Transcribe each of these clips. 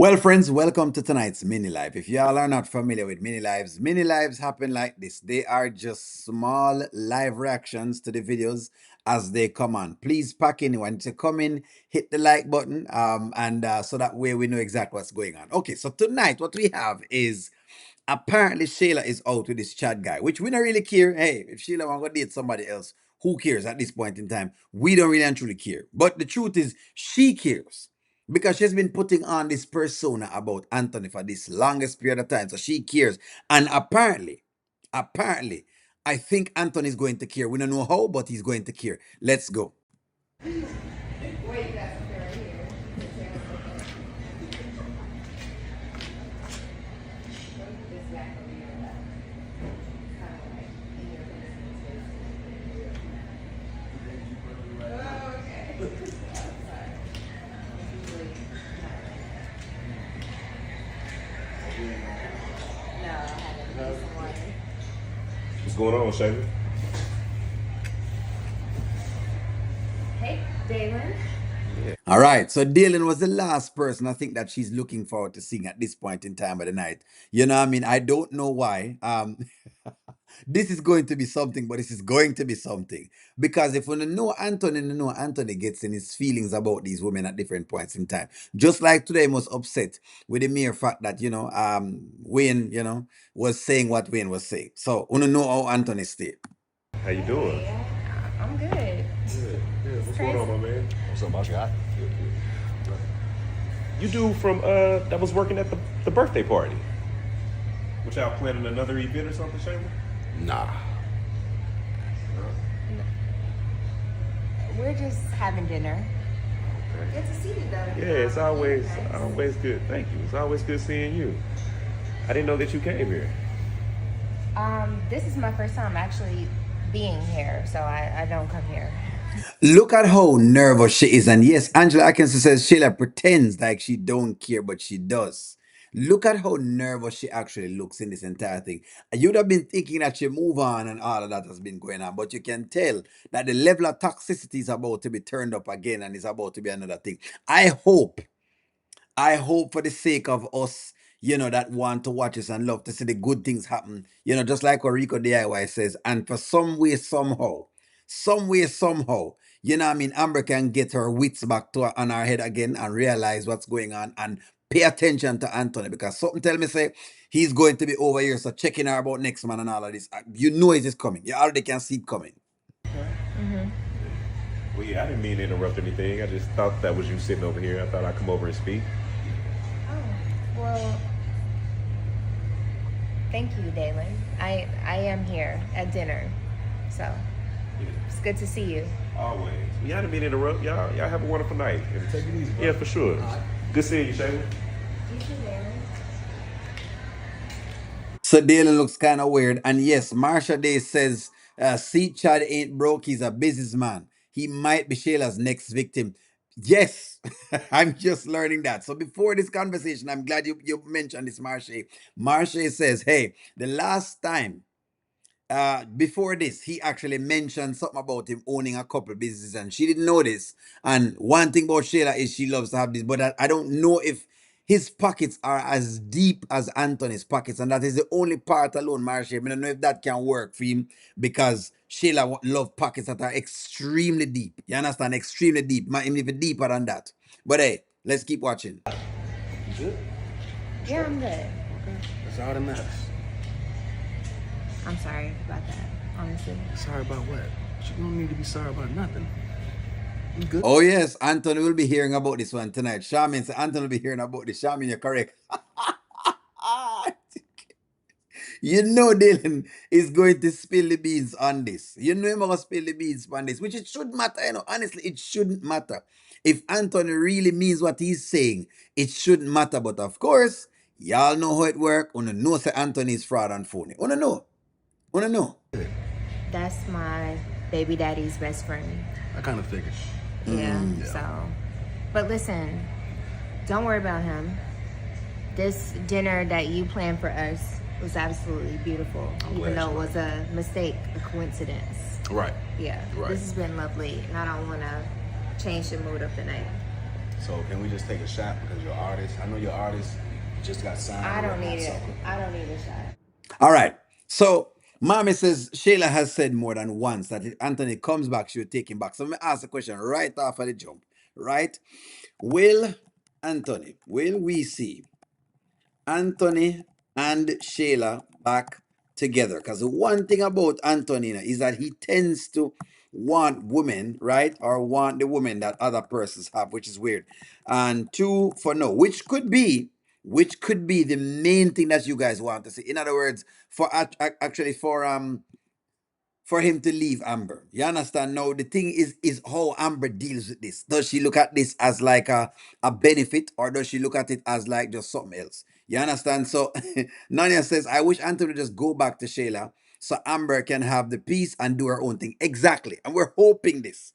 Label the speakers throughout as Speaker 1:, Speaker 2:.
Speaker 1: Well, friends, welcome to tonight's mini live. If y'all are not familiar with mini lives happen like this. They are just small live reactions to the videos as they come on. Please pack in when to come in, hit the like button, and so that way we know exactly what's going on. Okay, so tonight what we have is apparently Shayla is out with this chat guy, which we don't really care. Hey, if Shayla want to date somebody else, who cares at this point in time? We don't really and truly care. But the truth is, she cares because she's been putting on this persona about Anthony for this longest period of time. So she cares. And apparently, I think Anthony is going to care. We don't know how, but he's going to care. Let's go.
Speaker 2: What's going on, Shayla?
Speaker 3: Hey, Dalen.
Speaker 1: All right. So Dalen was the last person I think that she's looking forward to seeing at this point in time of the night. You know what I mean? I don't know why. This is going to be something, but this is going to be something. Because if we know Anthony, you know Anthony gets in his feelings about these women at different points in time. Just like today he was upset with the mere fact that, Wayne, was saying what Wayne was saying. So we know how Anthony stayed.
Speaker 2: How you doing?
Speaker 3: Yeah, I'm good.
Speaker 2: Good. Good. What's
Speaker 3: Crazy.
Speaker 2: going on, my man?
Speaker 4: What's up, boss guy?
Speaker 2: You dude from that was working at the birthday party. What y'all planning another event or something, Shayla?
Speaker 4: Nah.
Speaker 3: We're just having dinner.
Speaker 2: Okay.
Speaker 3: Good to see you, though.
Speaker 2: Yeah, it's always
Speaker 3: Nice.
Speaker 2: good. Thank you. It's always good seeing you. I didn't know that you came here.
Speaker 3: This is my first time actually being here, so I don't come here.
Speaker 1: Look at how nervous she is. And yes, Angela Atkinson says Sheila pretends like she don't care, but she does. Look at how nervous she actually looks in this entire thing. You'd have been thinking that she move on and all of that has been going on, but you can tell that the level of toxicity is about to be turned up again and it's about to be another thing. I hope for the sake of us, that want to watch us and love to see the good things happen, just like what Rico DIY says. And for some way, somehow, what I mean, Amber can get her wits back to her on her head again and realize what's going on and pay attention to Anthony because something tell me say he's going to be over here. So checking her about next man and all of this. You know it is coming. You already can see it coming.
Speaker 2: Well, yeah, I didn't mean to interrupt anything. I just thought that was you sitting over here. I thought I'd come over and speak.
Speaker 3: Oh, well, thank you, Dalen. I am here at dinner, so it's good to see you.
Speaker 2: Always. Yeah, I didn't mean to interrupt. Y'all have a wonderful night.
Speaker 4: Take it easy, bro.
Speaker 2: Yeah, for sure. Good seeing you, Shayla.
Speaker 3: You too, Dalen.
Speaker 1: So Dalen looks kind of weird. And yes, Marsha Day says, see, Chad ain't broke. He's a businessman. He might be Shayla's next victim. Yes, I'm just learning that. So before this conversation, I'm glad you mentioned this, Marsha. Marsha says, hey, the last time before this, he actually mentioned something about him owning a couple businesses, and she didn't know this. And one thing about Shayla is she loves to have this, but I don't know if his pockets are as deep as Anthony's pockets, and that is the only part alone, Marsha. I don't know if that can work for him because Shayla love pockets that are extremely deep. You understand? Extremely deep, might even be deeper than that. But hey, let's keep watching.
Speaker 4: You good?
Speaker 3: Yeah, I'm good.
Speaker 4: Okay. That's all that matters.
Speaker 3: I'm sorry about that, honestly.
Speaker 4: Sorry about what? You don't need to be sorry about nothing. You good?
Speaker 1: Oh yes, Anthony will be hearing about this one tonight. Charmin said Anthony will be hearing about this. Charmin, you're correct. Dylan is going to spill the beans on this. He's going to spill the beans on this, which it shouldn't matter. Honestly, it shouldn't matter. If Anthony really means what he's saying, it shouldn't matter. But of course, y'all know how it works. You know say Anthony is fraud and phony. You know. You know.
Speaker 3: That's my baby daddy's best friend.
Speaker 4: I kind of figured.
Speaker 3: Yeah,
Speaker 4: Yeah.
Speaker 3: so. But listen, don't worry about him. This dinner that you planned for us was absolutely beautiful,
Speaker 4: I'm
Speaker 3: even
Speaker 4: glad
Speaker 3: though
Speaker 4: you
Speaker 3: it was a mistake, a coincidence.
Speaker 4: Right.
Speaker 3: Yeah,
Speaker 4: Right.
Speaker 3: this has been lovely, and I don't want to change the mood of the night.
Speaker 4: So can we just take a shot because you're an artist? I know you're an artist. Just got signed.
Speaker 3: I
Speaker 4: with
Speaker 3: don't
Speaker 4: Red
Speaker 3: need
Speaker 4: Hot
Speaker 3: it.
Speaker 4: Sucker.
Speaker 3: I don't need a shot.
Speaker 1: All right. So Mommy says Shayla has said more than once that if Anthony comes back, she'll take him back. So let me ask the question right off of the jump. Right? Will will we see Anthony and Shayla back together? Because the one thing about Anthony is that he tends to want women, right? Or want the women that other persons have, which is weird. And two for no, which could be the main thing that you guys want to see. In other words, actually for him to leave Amber. You understand? Now the thing is how Amber deals with this. Does she look at this as like a benefit, or does she look at it as like just something else? You understand? So Nanya says, I wish Anthony would just go back to Shayla so Amber can have the peace and do her own thing. Exactly. And we're hoping this.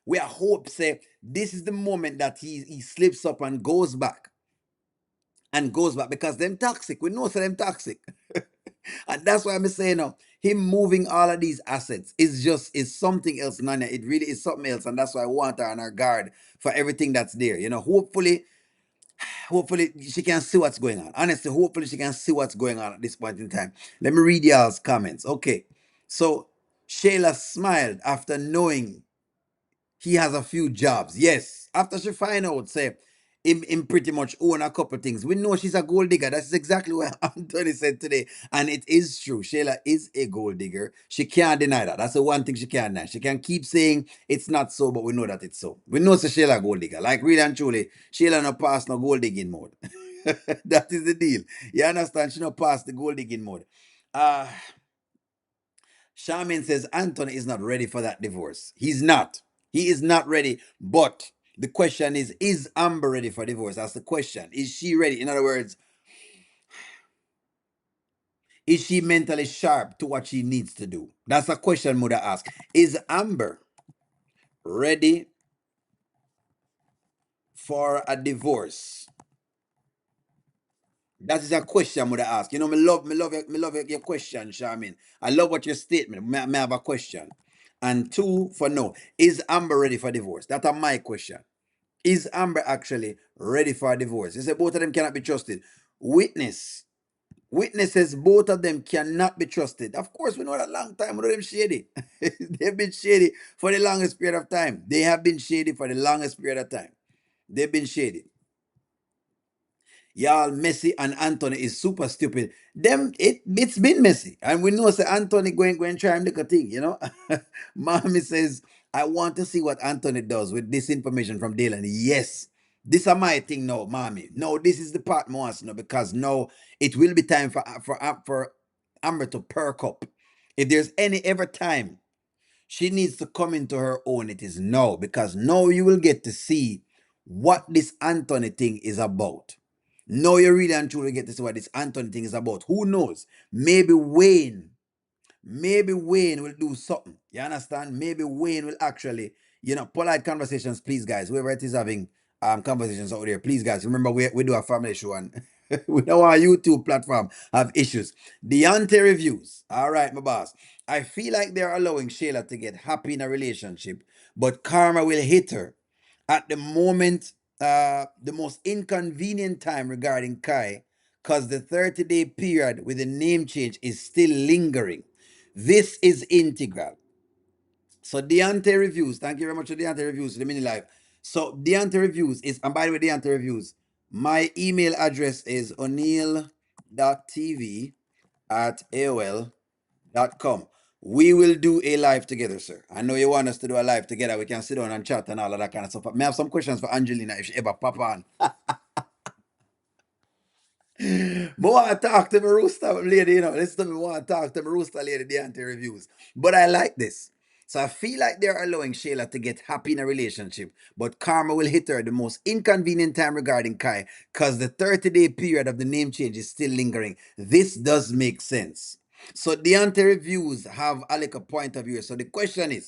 Speaker 1: We are hope say this is the moment that he slips up and goes back because them toxic. We know so them toxic. And that's why I'm saying now, him moving all of these assets is something else, Nanya. It really is something else. And that's why I want her on her guard for everything that's there. Hopefully she can see what's going on. Honestly, hopefully she can see what's going on at this point in time. Let me read y'all's comments. Okay. So Shayla smiled after knowing he has a few jobs. Yes. After she find out, say, him pretty much own a couple things. We know she's a gold digger. That's exactly what Anthony said today. And it is true. Shayla is a gold digger. She can't deny that. That's the one thing she can't deny. She can keep saying it's not so, but we know that it's so. We know it's a Shayla a gold digger. Like really and truly, Shayla no pass no gold digging mode. That is the deal. You understand? She no pass the gold digging mode. Uh Charmaine says Anthony is not ready for that divorce. He's not. He is not ready. But the question is Amber ready for divorce? That's the question. Is she ready? In other words, is she mentally sharp to what she needs to do? That's a question Mother asked. Is Amber ready for a divorce? That is a question Mother asked. Me love your question, Charmaine. I love what your statement. May I have a question? And two for no. Is Amber ready for divorce? That's my question. Is Amber actually ready for a divorce? He said both of them cannot be trusted. Witness. Witnesses, both of them cannot be trusted. Of course, we know that long time. We know them shady. They've been shady for the longest period of time. They have been shady for the longest period of time. They've been shady. Y'all Messi and Anthony is super stupid. It's been messy. And we know say Anthony going try and look a thing, you know. Mommy says, I want to see what Anthony does with this information from Dalen. Yes. This is my thing now, mommy. No, this is the part more wants to know because now it will be time for Amber to perk up. If there's any ever time she needs to come into her own, it is now, because now you will get to see what this Anthony thing is about. Now you really and truly get to see what this Anthony thing is about. Who knows? Maybe Wayne will do something. You understand? Maybe Wayne will actually, polite conversations, please, guys. Whoever it is having conversations out there, please, guys. Remember, we do a family show and we know our YouTube platform have issues. Deontay reviews. All right, my boss. I feel like they're allowing Shayla to get happy in a relationship, but karma will hit her at the moment, the most inconvenient time regarding Kai, because the 30-day period with the name change is still lingering. This is integral. So Deontay Reviews, thank you very much for Deontay Reviews, the mini live. So Deontay Reviews is, and by the way, Deontay Reviews, my email address is o'neil.tv@aol.com. We will do a live together, sir. I know you want us to do a live together. We can sit down and chat and all of that kind of stuff. May I have some questions for Angelina if she ever pop on. But want to talk to my rooster lady, listen to me, want to talk to my rooster lady, the anti reviews. But I like this. So I feel like they're allowing Shayla to get happy in a relationship, but karma will hit her at the most inconvenient time regarding Kai, because the 30-day period of the name change is still lingering. This does make sense. So the anti reviews have a like a point of view. So the question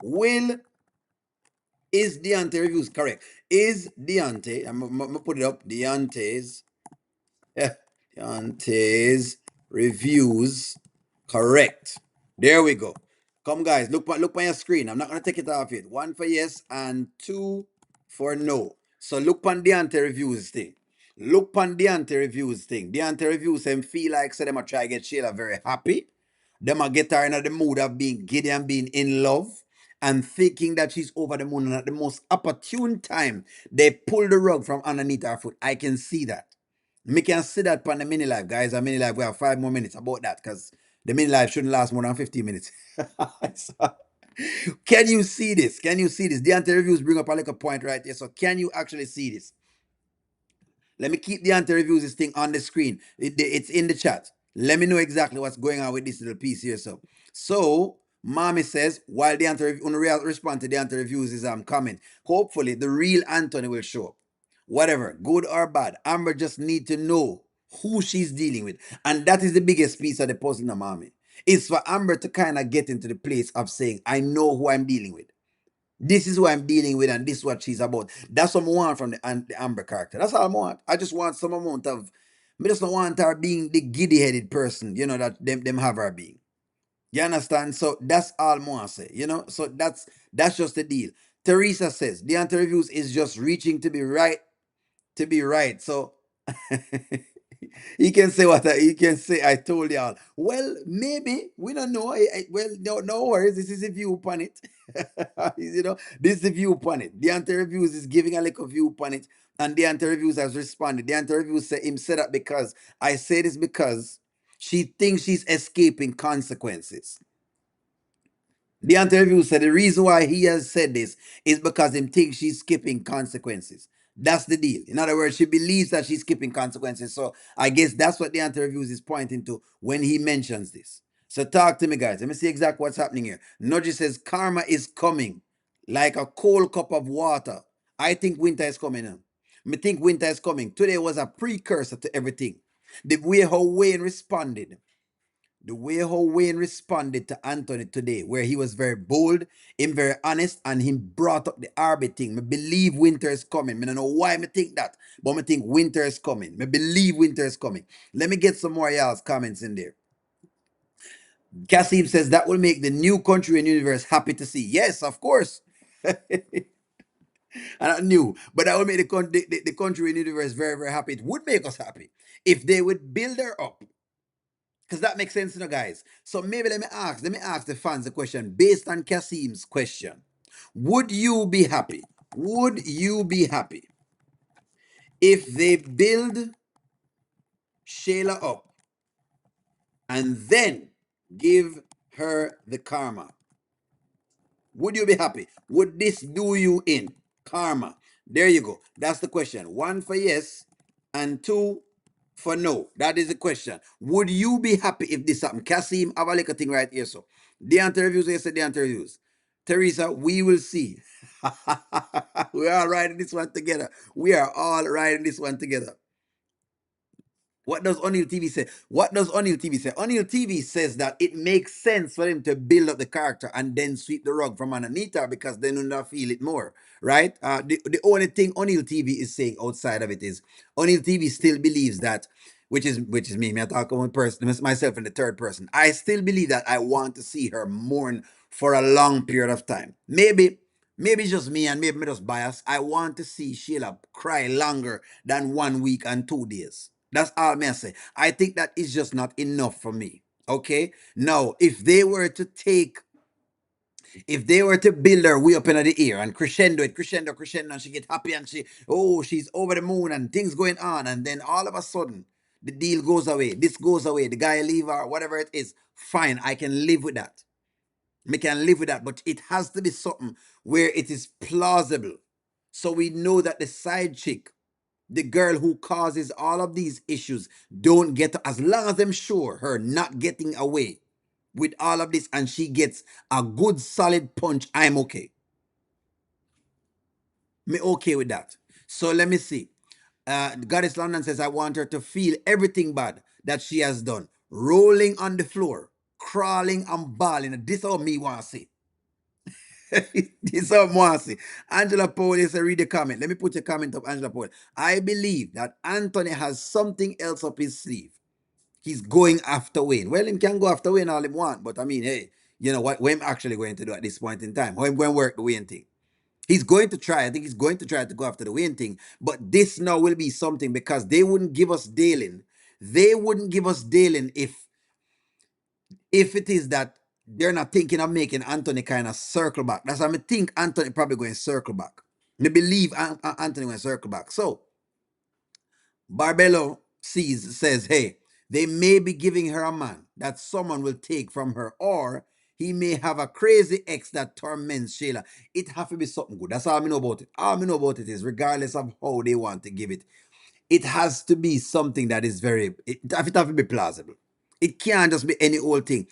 Speaker 1: will is Deontay reviews correct? Is Deontay, I'm gonna put it up, Deontay's reviews correct. There we go. Come look on your screen. I'm not gonna take it off yet. One for yes and two for no. So look on Deontay reviews thing. Look on Deontay reviews thing. Deontay reviews him feel like so them a try get Shayla very happy. Them a get her in the mood of being giddy and being in love and thinking that she's over the moon. And at the most opportune time, they pull the rug from underneath her foot. I can see that. Me can see that on the mini life, guys. A mini life, we have 5 more minutes about that because the mini life shouldn't last more than 15 minutes. So, can you see this? Can you see this? The anti reviews bring up a little point right here. So, can you actually see this? Let me keep the anti reviews this thing on the screen. It's in the chat. Let me know exactly what's going on with this little piece here. So mommy says, while the anti respond to the anti reviews is comment, hopefully the real Anthony will show up. Whatever, good or bad, Amber just need to know who she's dealing with, and that is the biggest piece of the puzzle, in the mommy. Is for Amber to kind of get into the place of saying, I know who I'm dealing with. This is who I'm dealing with, and this is what she's about. That's what I want from the Amber character. That's all I want. I just want some amount of. I just don't want her being the giddy-headed person, that them have her being. You understand? So that's all I want to say. So that's just the deal. Teresa says the anti-reviews is just reaching to be right, to be right. So he can say what he can say. I told y'all. Well, maybe we don't know. Well, no worries. This is a view upon it. This is a view upon it. The anti-reviews is giving a little view upon it, and the anti-reviews has responded. The anti-reviews say him said that because I say this because she thinks she's escaping consequences. The interview said the reason why he has said this is because he thinks she's skipping consequences. That's the deal. In other words, she believes that she's skipping consequences. So I guess that's what the interviews is pointing to when he mentions this. So talk to me, guys. Let me see exactly what's happening here. Nudgy says karma is coming like a cold cup of water. I think winter is coming now. I think winter is coming. Today was a precursor to everything. The way how Wayne responded, the way how Wayne responded to Anthony today, where he was very bold, him very honest, and him brought up the RB thing. Me believe winter is coming. I don't know why me think that, but me think winter is coming. Me believe winter is coming. Let me get some more y'all's comments in there. Kasim says that will make the new country and universe happy to see. Yes, of course. And I knew, but that would make the country and universe very, very happy. It would make us happy if they would build her up. Because that makes sense, guys. So maybe let me ask the fans a question based on Kasim's question. Would you be happy? Would you be happy if they build Shayla up and then give her the karma? Would you be happy? Would this do you in? Karma. There you go. That's the question. One for yes and two for no. That is the question. Would you be happy if this happened? Kasim, have a little thing right here. So, the interviews, yes, the interviews. Teresa, we will see. We are riding this one together. We are all riding this one together. What does O'Neill TV say? What does O'Neill TV say? O'Neill TV says that it makes sense for him to build up the character and then sweep the rug from underneath her because then you not feel it more, right? The only thing O'Neill TV is saying outside of it is O'Neill TV still believes that, which is me. Me I talk about person myself in the third person. I still believe that I want to see her mourn for a long period of time. Maybe it's just me and maybe me just biased. I want to see Sheila cry longer than 1 week and 2 days. That's all me I say. I think that is just not enough for me. Okay. Now, if they were to build her way up in the air and crescendo, and she get happy and she's over the moon and things going on, and then all of a sudden the deal goes away, this goes away, the guy leave her, whatever it is, fine, I can live with that. We can live with that, but it has to be something where it is plausible. So we know that the side chick, the girl who causes all of these issues, don't get, as long as I'm sure her not getting away with all of this and she gets a good solid punch, I'm okay. Me okay with that. So let me see. Goddess London says, I want her to feel everything bad that she has done. Rolling on the floor, crawling and bawling. This is how me want to see. This is Mossy. Angela Paul is a read the comment. Let me put your comment up, Angela Paul. I believe that Anthony has something else up his sleeve. He's going after Wayne. Well, he can go after Wayne all he want, but I mean, hey, you know what I'm actually going to do at this point in time? I'm going to work the Wayne thing. He's going to try. I think he's going to try to go after the Wayne thing. But this now will be something because they wouldn't give us Dalen. They wouldn't give us Dalen if it is that they're not thinking of making Anthony kind of circle back. That's why I think Anthony probably going to circle back. They believe Anthony going to circle back. So Barbello says, hey, they may be giving her a man that someone will take from her, or he may have a crazy ex that torments Shayla. It have to be something good. That's all I know about it. All I know about it is, regardless of how they want to give it, it has to be something that is it have to be plausible. It can't just be any old thing.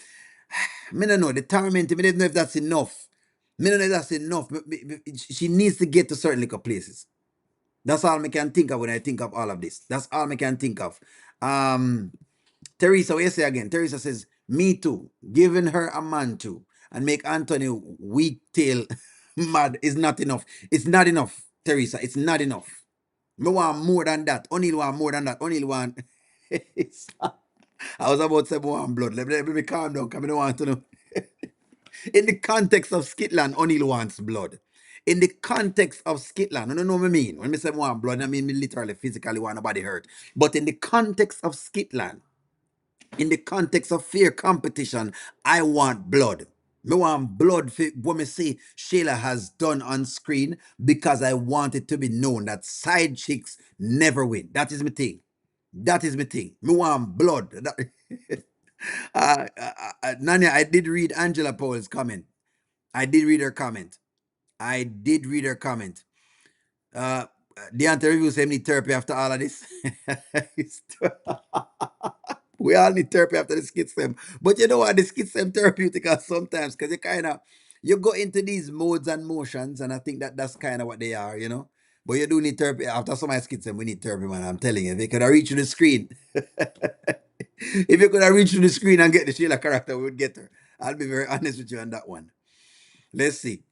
Speaker 1: Me don't know. The torment, me don't know if that's enough. Me don't know if that's enough. She needs to get to certain little places. That's all I can think of when I think of all of this. That's all I can think of. Teresa, what you say again? Teresa says, me too. Giving her a man too and make Anthony weak tail mad is not enough. It's not enough, Teresa. It's not enough. Me want more than that. O'Neal want more than that. O'Neal want. I was about to say more want blood. Let me calm down because I don't want to know. In the context of Skitland, O'Neal wants blood. In the context of Skitland, I don't know what I mean. When I say want blood, I mean me literally, physically want nobody hurt. But in the context of Skitland, in the context of fair competition, I want blood. Me want blood for what me say Shayla has done on screen because I want it to be known that side chicks never win. That is my thing. That is my thing. Me want blood. Nanya, I did read Angela Powell's comment. I did read her comment. I did read her comment. Uh, Deontay Review said need therapy after all of this. We all need therapy after the skits them. But you know what? The skits them therapeutic are sometimes because you kind of you go into these modes and motions, and I think that's kind of what they are, you know. But you do need therapy after some of my skits them. We need therapy, man. I'm telling you, if you could have reached the screen, if you could have reached the screen and get the Sheila character, we would get her. I'll be very honest with you on that one. Let's see.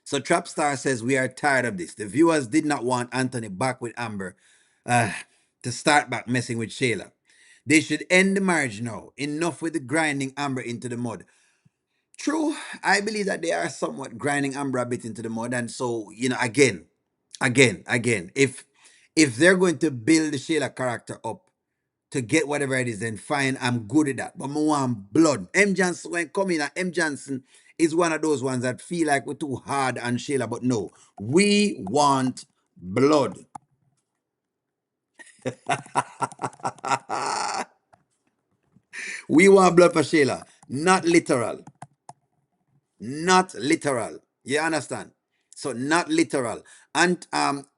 Speaker 1: So Trapstar says we are tired of this. The viewers did not want Anthony back with Amber uh, to start back messing with Shayla. They should end the marriage now. Enough with the grinding Amber into the mud. True, I believe that they are somewhat grinding Amber a bit into the mud, and so again, if they're going to build the Shayla character up to get whatever it is, then fine, I'm good at that. But I want blood. M. Johnson, when coming at M. Johnson is one of those ones that feel like we're too hard on Shayla, but no, we want blood. We want blood for Shayla, not literal. Not literal. You understand? So not literal. And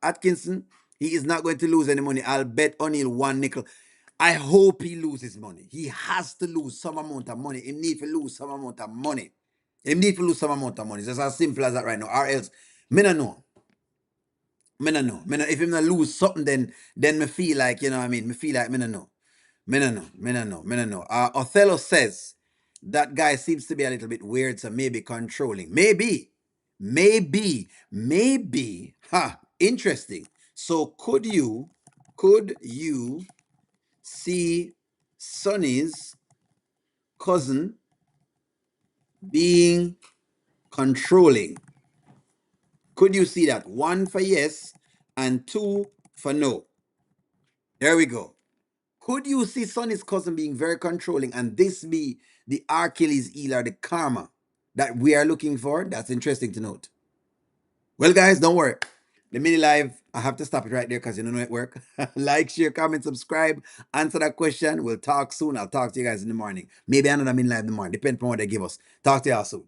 Speaker 1: Atkinson, he is not going to lose any money. I'll bet O'Neal one nickel. I hope he loses money. He has to lose some amount of money. He need to lose some amount of money. He need to lose some amount of money. It's just as simple as that right now. Or else, me no know. Me no know. If him not lose something, then me feel like, you know what I mean? Me feel like me no know. Me no know. Me no know. Me no know. Othello says that guy seems to be a little bit weird, so maybe controlling. Maybe. Interesting. So could you see Sonny's cousin being controlling? Could you see that? 1 for yes and 2 for no. There we go. Could you see Sonny's cousin being very controlling and this be the Achilles heel or the karma that we are looking for? That's interesting to note. Well, guys, don't worry. The mini live, I have to stop it right there because you don't know it work. Like, share, comment, subscribe, answer that question. We'll talk soon. I'll talk to you guys in the morning. Maybe another mini live in the morning. Depends on what they give us. Talk to y'all soon.